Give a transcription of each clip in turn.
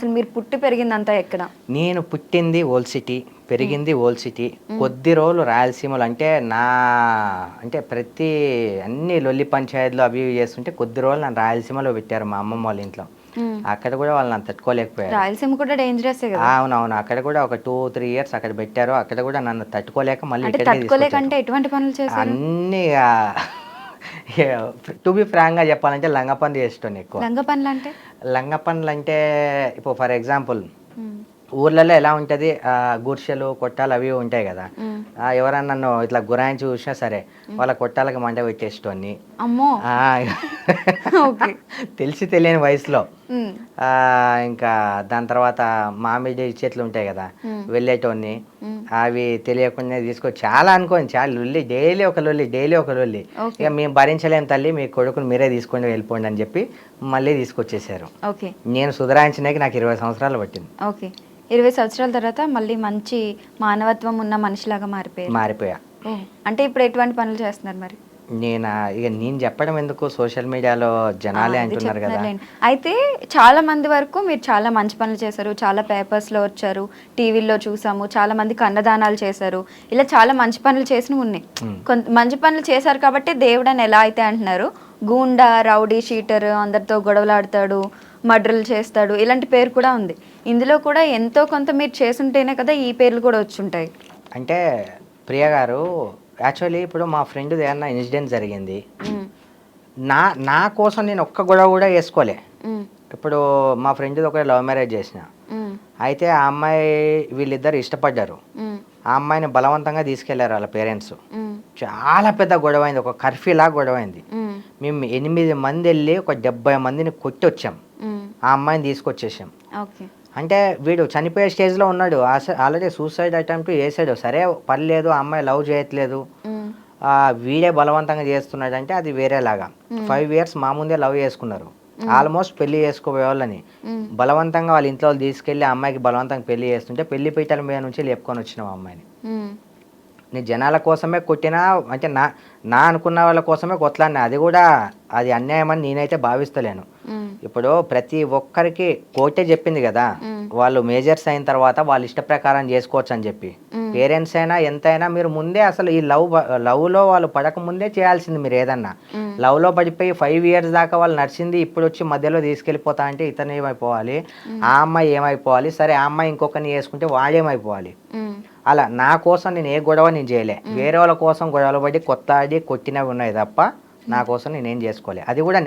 అసలు మీరు పుట్టి పెరిగిందంతా ఎక్కడ? నేను పుట్టింది ఓల్డ్ సిటీ, పెరిగింది ఓల్డ్ సిటీ. కొద్ది రోజులు రాయలసీమలో అంటే ప్రతి అన్ని లొల్లి పంచాయతీలు అవి ఇవి చేస్తుంటే కొద్ది రోజులు నన్ను రాయలసీమలో పెట్టారు మా అమ్మమ్మ వాళ్ళ ఇంట్లో. అక్కడ కూడా వాళ్ళు నన్ను తట్టుకోలేకపోయారు. రాయలసీమ కూడా డేంజరస్ కదా? అవునవును, అక్కడ కూడా ఒక 2-3 ఇయర్స్ అక్కడ పెట్టారు. అక్కడ కూడా నన్ను తట్టుకోలేక మళ్ళీ అంటే ఇక్కడికే తట్టుకోలేకంటే ఎటువంటి పనులు చేశారు? అన్నీ టు బి ఫ్రాంక్గా చెప్పాలంటే లంగ పనులు చేసేటోని ఎక్కువ. లంగ పనులు అంటే ఇప్పుడు ఫర్ ఎగ్జాంపుల్ ఊర్లలో ఎలా ఉంటుంది, గుడిసెలు కొట్టాలు అవి ఉంటాయి కదా. ఎవరన్నా నన్ను ఇట్లా గురాయించి చూసినా సరే వాళ్ళ కొట్టాలకి మంట పెట్టేసేటోని. అమ్మో. తెలిసి తెలియని వయసులో. ఇంకా దాని తర్వాత మామిడి చెట్లు ఉంటాయి కదా, వెళ్ళేటోని. అవి తెలియకుండా తీసుకొని చాలా లొల్లి, డైలీ ఒక లొల్లి. ఇక మేము భరించలేం తల్లి, మీ కొడుకుని మీరే తీసుకొని వెళ్ళిపోండి అని చెప్పి మళ్ళీ తీసుకొచ్చేసారు. నేను సుధరాయించడానికి నాకు 20 సంవత్సరాలు పట్టింది. 20 సంవత్సరాల తర్వాత మళ్ళీ మంచి మానవత్వం ఉన్న మనిషిలాగా మారిపోయా. అంటే ఇప్పుడు ఎటువంటి పనులు చేస్తున్నారు మరి? నేను చెప్పడం ఎందుకు, సోషల్ మీడియాలో జనాలే అంటున్నారు కదా. అయితే చాలా మంది వరకు మీరు చాలా మంచి పనులు చేశారు, చాలా పేపర్స్లో వచ్చారు, టీవీల్లో చూసాము, చాలా మందికి అన్నదానాలు చేశారు, ఇలా చాలా మంచి పనులు చేసినవి ఉన్నాయి. మంచి పనులు చేశారు కాబట్టి దేవుడు అని ఎలా అయితే అంటున్నారు, గూండా, రౌడీ, షీటర్, అందరితో గొడవలాడతాడు, మర్డర్లు చేస్తాడు, ఇలాంటి పేరు కూడా ఉంది. ఇందులో కూడా ఎంతో కొంత మీరు చేసుంటేనే కదా ఈ పేర్లు కూడా వచ్చుంటాయి. అంటే ప్రియ గారు, యాక్చువల్లీ ఇప్పుడు మా ఫ్రెండ్ది ఏమన్నా ఇన్సిడెంట్ జరిగింది, నా కోసం నేను ఒక్క గొడవ కూడా వేసుకోలే. ఇప్పుడు మా ఫ్రెండ్ది ఒక లవ్ మ్యారేజ్ చేసిన, అయితే ఆ అమ్మాయి వీళ్ళిద్దరు ఇష్టపడ్డారు. ఆ అమ్మాయిని బలవంతంగా తీసుకెళ్లారు వాళ్ళ పేరెంట్స్. చాలా పెద్ద గొడవ అయింది, ఒక కర్ఫ్యూలా గొడవ అయింది. మేము 8 మంది వెళ్ళి ఒక 70 మందిని కొట్టి వచ్చాం. ఆ అమ్మాయిని తీసుకొచ్చేసాం. అంటే వీడు చనిపోయే స్టేజ్లో ఉన్నాడు, ఆల్రెడీ సూసైడ్ అటెంప్ట్ చేసాడు. సరే పర్లేదు, ఆ అమ్మాయి లవ్ చేయట్లేదు, వీడే బలవంతంగా చేస్తున్నాడు అంటే అది వేరేలాగా. 5 years మా ముందే లవ్ చేసుకున్నారు, ఆల్మోస్ట్ పెళ్లి చేసుకోబోయే వాళ్ళని బలవంతంగా వాళ్ళ ఇంట్లో వాళ్ళు తీసుకెళ్లి ఆ అమ్మాయికి బలవంతంగా పెళ్లి చేస్తుంటే పెళ్లి పీటల మీద నుంచి లేపుకొని వచ్చినాం ఆ అమ్మాయిని. నేను జనాల కోసమే కొట్టినా, అంటే నా అనుకున్న వాళ్ళ కోసమే కొట్లాడినా. అది అన్యాయం అని నేనైతే భావిస్తలేను. ఇప్పుడు ప్రతి ఒక్కరికి కోర్టే చెప్పింది కదా, వాళ్ళు మేజర్స్ అయిన తర్వాత వాళ్ళు ఇష్ట ప్రకారం చేసుకోవచ్చు అని చెప్పి. పేరెంట్స్ అయినా ఎంతైనా మీరు ముందే అసలు ఈ లవ్లో వాళ్ళు పడక ముందే చేయాల్సింది. మీరు ఏదన్నా లవ్లో పడిపోయి 5 years దాకా వాళ్ళు నడిచింది, ఇప్పుడు వచ్చి మధ్యలో తీసుకెళ్ళిపోతా అంటే ఇతను ఏమైపోవాలి, ఆ అమ్మాయి ఏమైపోవాలి, సరే ఆ అమ్మాయి ఇంకొకరిని చేసుకుంటే వాడేమైపోవాలి. అలా నా కోసం నేను ఏ గొడవ నేను చేయలే, వేరే వాళ్ళ కోసం గొడవలు పడి కొట్లాడి కొట్టినవి ఉన్నాయి తప్ప నా కోసం నేనేం చేసుకోలే. అది కూడా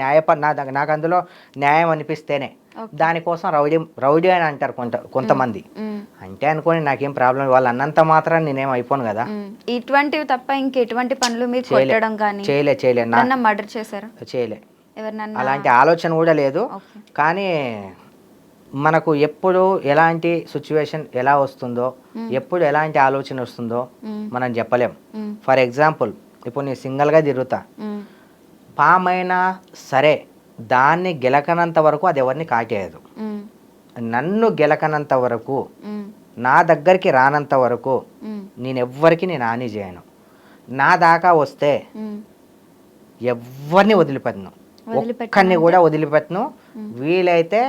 నాకు అందులో న్యాయం అనిపిస్తేనే. దానికోసం రౌడీ అని అంటారు కొంతమంది, అంటే అనుకోని నాకేం ప్రాబ్లం, వాళ్ళు అన్నంత మాత్రం నేనేం అయిపోను కదా. ఇటువంటివి తప్ప ఇంకెటువంటి పనులు మీరు కొట్టడం కానీ చేయలే మర్డర్ చేశారు? చేయలే, అలాంటి ఆలోచన కూడా లేదు. కానీ మనకు ఎప్పుడు ఎలాంటి సిచ్యువేషన్ ఎలా వస్తుందో, ఎప్పుడు ఎలాంటి ఆలోచన వస్తుందో మనం చెప్పలేం. ఫర్ ఎగ్జాంపుల్ ఇప్పుడు నేను సింగిల్గా తిరుగుతా, పామైనా సరే దాన్ని గెలకనంత వరకు అది ఎవరిని కాటేయదు. నన్ను గెలకనంత వరకు, నా దగ్గరికి రానంత వరకు నేను హాని చేయను. నా దాకా వస్తే ఎవరిని వదిలిపెట్టను, ఒక్కరిని కూడా వదిలిపెట్టను. వీలైతే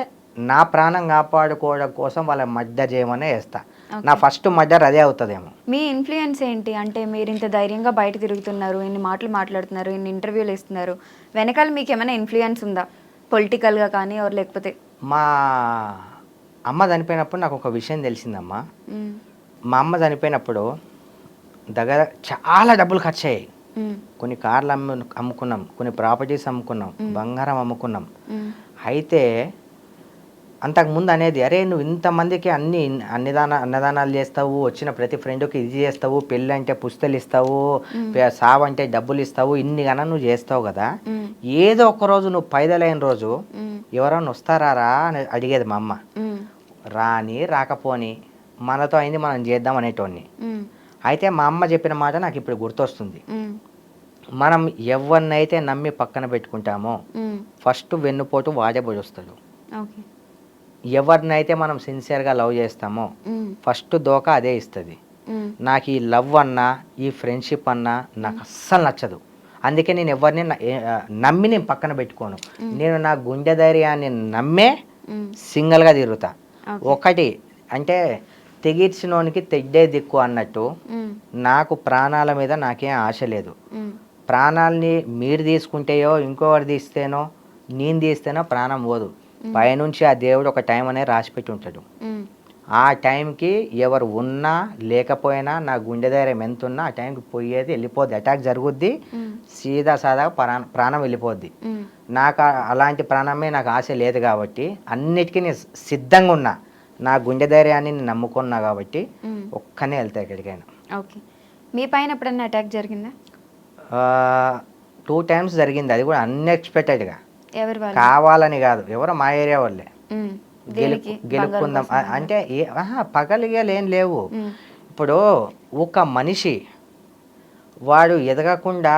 నా ప్రాణం కాపాడుకోవడం కోసం వాళ్ళ మర్డర్ చేయమనే వేస్తా. నా ఫస్ట్ మర్డర్ అదే అవుతుందేమో. మీ ఇన్ఫ్లుయెన్స్ ఏంటి? అంటే మీరు ఇంత ధైర్యంగా బయట తిరుగుతున్నారు, ఇన్ని మాటలు మాట్లాడుతున్నారు, ఇన్ని ఇంటర్వ్యూలు ఇస్తున్నారు, వెనకాల మీకు ఏమైనా ఇన్ఫ్లుయెన్స్ ఉందా, పొలిటికల్గా కానీ లేకపోతే? మా అమ్మ చనిపోయినప్పుడు నాకు ఒక విషయం తెలిసిందమ్మా. మా అమ్మ చనిపోయినప్పుడు దగ్గర చాలా డబ్బులు ఖర్చు అయ్యాయి. కొన్ని కార్లు అమ్ముకున్నాం, కొన్ని ప్రాపర్టీస్ అమ్ముకున్నాం, బంగారం అమ్ముకున్నాం. అయితే అంతకుముందు అనేది, అరే నువ్వు ఇంతమందికి అన్నదానాలు చేస్తావు, వచ్చిన ప్రతి ఫ్రెండ్కి ఇది చేస్తావు, పెళ్ళి అంటే పుస్తలు ఇస్తావు, సావు అంటే డబ్బులు ఇస్తావు, ఇన్ని గన నువ్వు చేస్తావు కదా, ఏదో ఒక రోజు నువ్వు పైదలైన రోజు ఎవరైనా వస్తారా అని అడిగేది మా అమ్మ. రాకపోని మనతో అయింది మనం చేద్దాం అనేటోడిని. అయితే మా అమ్మ చెప్పిన మాట నాకు ఇప్పుడు గుర్తొస్తుంది. మనం ఎవరినైతే నమ్మి పక్కన పెట్టుకుంటామో ఫస్ట్ వెన్నుపోటు వాడే పొడుస్తాడు. ఎవరినైతే మనం సిన్సియర్గా లవ్ చేస్తామో ఫస్ట్ దోకా అదే ఇస్తుంది. నాకు ఈ లవ్ అన్నా ఈ ఫ్రెండ్షిప్ అన్నా నాకు అస్సలు నచ్చదు. అందుకే నేను ఎవరిని నమ్మి నేను పక్కన పెట్టుకోను. నేను నా గుండె ధైర్యాన్ని నమ్మే సింగిల్గా తిరుగుతా. ఒకటి అంటే తెగిర్చినోనికి తెడ్డే దిక్కు అన్నట్టు నాకు ప్రాణాల మీద నాకేం ఆశ లేదు. ప్రాణాలని మీరు తీసుకుంటేయో ఇంకోటి తీస్తేనో నేను తీస్తేనో ప్రాణం పోదు. పైనుంచి ఆ దేవుడు ఒక టైం అనేది రాసిపెట్టి ఉంటాడు. ఆ టైంకి ఎవరు ఉన్నా లేకపోయినా నా గుండె ధైర్యం ఎంత ఉన్నా ఆ టైంకి పోయేది వెళ్ళిపోద్ది, అటాక్ జరుగుద్ది, సీదా సాదా ప్రాణం వెళ్ళిపోద్ది. నాకు అలాంటి ప్రాణమే నాకు ఆశ లేదు కాబట్టి అన్నిటికీ నేను సిద్ధంగా ఉన్నా. నా గుండె ధైర్యాన్ని నేను నమ్ముకున్నా కాబట్టి ఒక్కనే వెళ్తా ఎక్కడికైనా. ఓకే, మీ పైన ఎప్పుడన్నా అటాక్ జరిగిందా? 2 times జరిగింది, అది కూడా అన్ఎక్స్పెక్టెడ్గా. ఎవరు వాళ్ళు? కావాలని కాదు, ఎవరో మా ఏరియా వాళ్ళే. దేనికి? గెలుపుకుందాం అంటే పగలిగా ఏం లేవు. ఇప్పుడు ఒక మనిషి వాడు ఎదగకుండా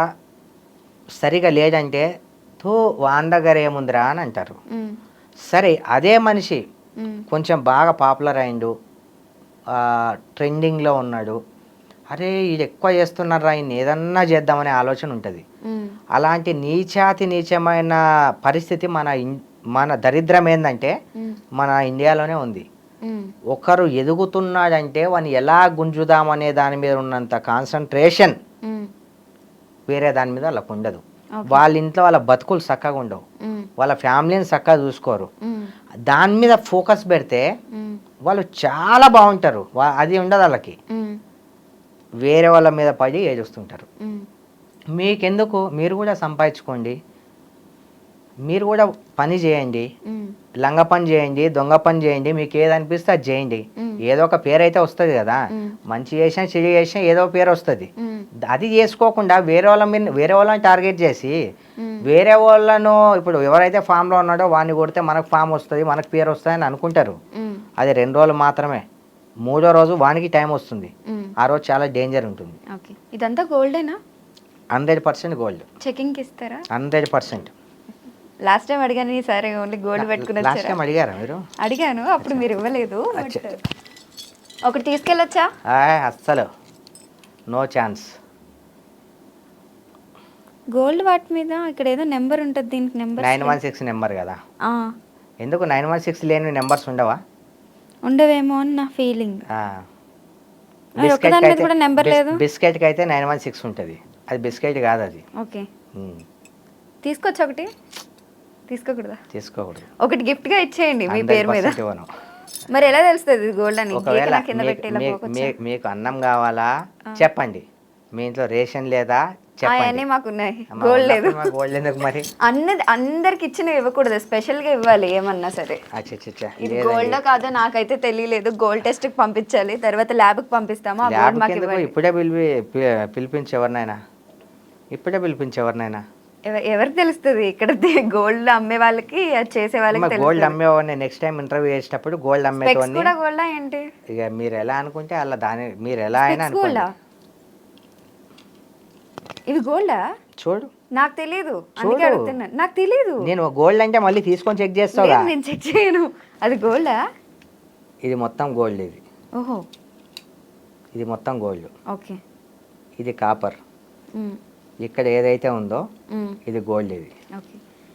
సరిగా లేదంటే తో వాని దగ్గర ఏముందిరా అని అంటారు. సరే అదే మనిషి కొంచెం బాగా పాపులర్ అయిండు, ట్రెండింగ్లో ఉన్నాడు, అరే ఇది ఎక్కువ చేస్తున్నారా, ఈయన ఏదన్నా చేద్దామనే ఆలోచన ఉంటుంది. అలాంటి నీచమైన పరిస్థితి మన దరిద్రం ఏంటంటే మన ఇండియాలోనే ఉంది. ఒకరు ఎదుగుతున్నాడంటే వాని ఎలా గుంజుదామనే దాని మీద ఉన్నంత కాన్సన్ట్రేషన్ వేరే దాని మీద వాళ్ళకు ఉండదు. వాళ్ళ ఇంట్లో వాళ్ళ బతుకులు చక్కగా ఉండవు, వాళ్ళ ఫ్యామిలీని చక్కగా చూసుకోరు. దాని మీద ఫోకస్ పెడితే వాళ్ళు చాలా బాగుంటారు, అది ఉండదు వాళ్ళకి. వేరే వాళ్ళ మీద పడి ఏడుస్తుంటారు. మీకెందుకు? మీరు కూడా సంపాదించుకోండి, మీరు కూడా పని చేయండి, లంగ పని చేయండి, దొంగ పని చేయండి, మీకు ఏది అనిపిస్తే అది చేయండి. ఏదో ఒక పేరు అయితే వస్తుంది కదా, మంచి చేసినా చెడు చేసినా ఏదో పేరు వస్తుంది. అది చేసుకోకుండా వేరే వాళ్ళని టార్గెట్ చేసి వేరే వాళ్ళను, ఇప్పుడు ఎవరైతే ఫామ్లో ఉన్నాడో వాడిని కొడితే మనకు ఫామ్ వస్తుంది, మనకు పేరు వస్తుంది అని అనుకుంటారు. అది 2 రోజులు మాత్రమే. 3వ రోజు వానికి టైం వస్తుంది, ఆ రోజు చాలా డేంజర్ ఉంటుంది. ఇదంతా గోల్డేనా? 100% గోల్డ్. చెకింగ్ ఇస్తారా? 100%. లాస్ట్ టైం అడిగాను, సరే ఓన్లీ గోల్డ్ పెట్టుకుని లాస్ట్ టైం అడిగారా మీరు? అడిగాను, అప్పుడు మీరు ఇవ్వలేదు. ఒకటి తీసుకెళ్ళొచ్చా? అస్సలు నో ఛాన్స్. గోల్డ్ వాటి మీద ఇక్కడ ఏదో నెంబర్ ఉంటుంది, దీనికి నెంబర్ 916 నెంబర్ కదా. ఎందుకు 916 లేని నెంబర్స్ ఉండవా? ఉండవేమో అని నా ఫీలింగ్. బిస్కెట్కి అయితే 916 ఉంటుంది, అది బిస్కెట్ కాదు అది. ఓకే, తీసుకోవచ్చు. ఒకటి తీసుకోకూడదా? తీసుకోకూడదు. ఒకటి గిఫ్ట్ గా ఇచ్చేయండి మీ పేరు మీద. మరి ఎలా తెలుస్తుంది గోల్డ్ అని? ఒకవేళ మీకు అన్నం కావాలా చెప్పండి, మీ ఇంట్లో రేషన్ లేదా చెప్పండి. మాకున్నాయి, గోల్డ్ లేదు. గోల్డ్ ఎందుకు మరి? అందరికి ఇచ్చినవి ఇవ్వకూడదు, స్పెషల్ గా ఇవ్వాలి ఏమన్నా సరే. ఇది గోల్డ్ కాదో నాకైతే తెలియలేదు. గోల్డ్ టెస్ట్ కి పంపించాలి, తర్వాత ల్యాబ్ కి పంపిస్తాము. ఇప్పుడే పిలిపించి ఎవరినైనా ఎవరికి తెలుస్తుంది? ఇక్కడ గోల్డ్ అమ్మే వాళ్ళకి, చేసే వాళ్ళకి. గోల్డ్ అమ్మేవాడిని నెక్స్ట్ టైం ఇంటర్వ్యూ చేసేటప్పుడు గోల్డ్ అమ్మేవాడిని. కూడా గోల్డ్ ఏంటి? ఇక మీరు ఎలా అనుకుంటే అలా, దాని మీరు ఎలా అయినా గోల్డా? ఇవి గోల్డా? చూడు, నాకు తెలియదు, అందుకే అడుగుతున్నాను. నాకు తెలియదు. నేను గోల్డ్ అంటే మళ్ళీ తీసుకొని చెక్ చేస్తావా? నేను చెక్ చేయను. అది గోల్డా? ఇది మొత్తం గోల్డ్. ఇది ఓహో, ఇది మొత్తం గోల్డ్. ఓకే. ఇది కాపర్. ఇక్కడ ఏదైతే ఉందో ఇది గోల్డ్. ఇది ఓకే.